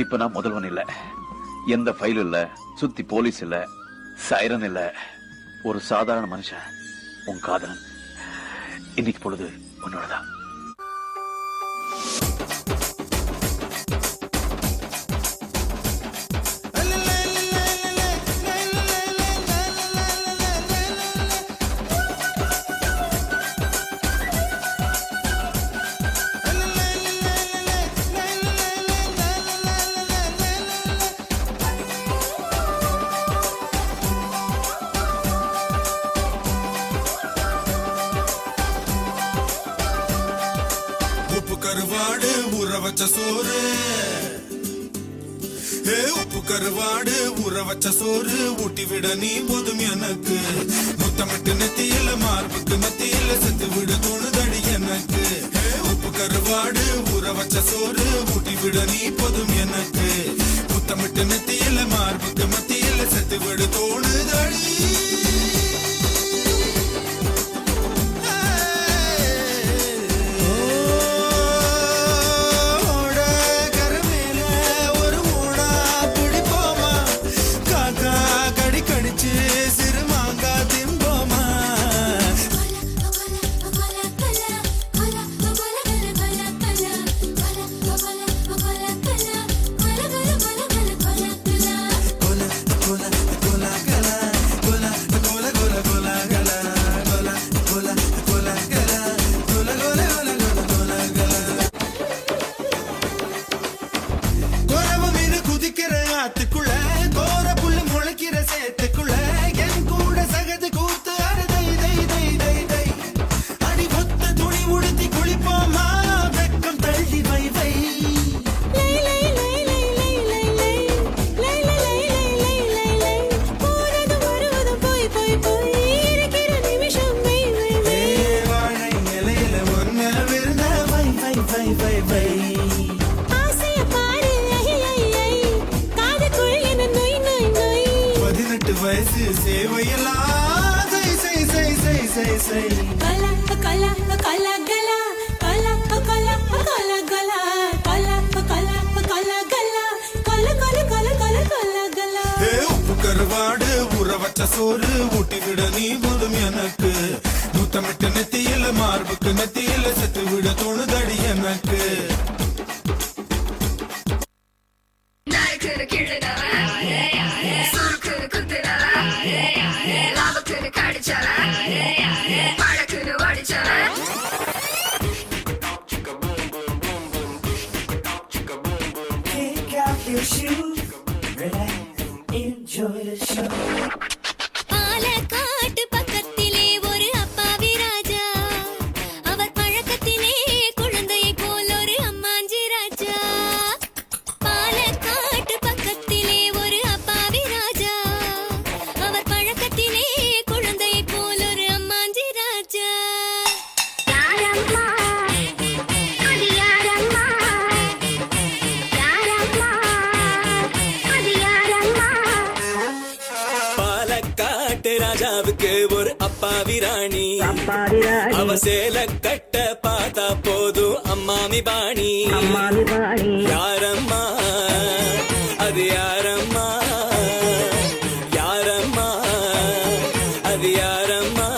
இப்ப நான் முதல்வன் இல்ல, எந்த ஃபைல் இல்ல, சுத்தி போலீஸ் இல்ல, சைரன் இல்ல, ஒரு சாதாரண மனுஷன், உன் காதலன். இன்னைக்கு பொழுது உன்னோடதான். கருவாடு ஊற வச்ச சோறு, உப்பு கருவாடு ஊற வச்ச சோறு ஊட்டி விட நீ போதும் எனக்கு. முத்தமிட்டு நெத்தியில மார்புக்கு மத்தியில செத்து விட தோணுதடி எனக்கு. உப்பு கருவாடு ஊற வச்ச சோறு ஊட்டி விட நீ போதும் எனக்கு. முத்தமிட்டு நெத்தியில மார்புக்கு மத்தியில செத்து விட தோணுதடி. வயசு சேவையெல்லாம் கலா கலா கலா கலா கலா கலா கலா கலா கலா கலா கலா கலா கல கல கல கல கலா கலா. உப்பு கருவாடு ஊற வச்ச சோறு ஊட்டி விட நீ போதும் எனக்கு. முத்தமிட்டு நெத்தியில மார்புக்கு நெத்தியில செத்து விட தோணுதடி எனக்கு. Your shoes, relax, enjoy the show. பாலக்காட்டு பக்கத்திலே ஒரு அப்பாவி ராஜா, அவர் பழக்கத்திலே குழந்தையை போல் ஒரு அம்மாஞ்சி ராஜா. பாலக்காட்டு பக்கத்திலே ஒரு அப்பாவி ராஜா, அவர் பழக்கத்திலே குழந்தையை போல் ஒரு அம்மாஞ்சி ராஜா. யாரம்மா அது யாரம்மா, ராஜாவுக்கு ஒரு அப்பாவி ராணி, அவ சேல கட்ட பார்த்தா போதும் அம்மாமி பாணி. யாரம்மா அது யாரம்மா, யாரம்மா அது யாரம்மா.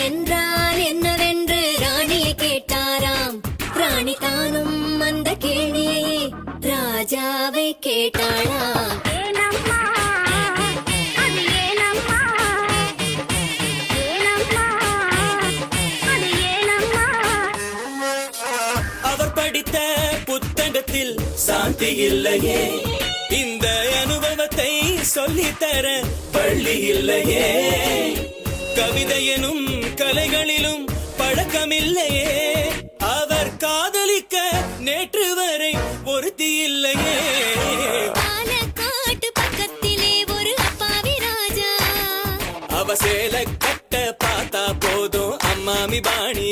என்றால் என்னவென்று ராணியை கேட்டாராம். ராணி தானும் அந்த கேணியை ராஜாவை கேட்டாளாம். அவர் படித்த புத்தகத்தில் சாந்தி இல்லையே இந்த அனுபவத்தை சொல்லித்தர பள்ளி இல்லையே கவிதை எனும் கலைகளிலும் பழக்கமில்லையே அவர் காதலிக்க நேற்று வரை ஒருத்தி இல்லையே பாலக்காட்டு பக்கத்திலே ஒரு அப்பாவி ராஜா அவ சேல கட்ட பார்த்தா போதும் அம்மாமி பாணி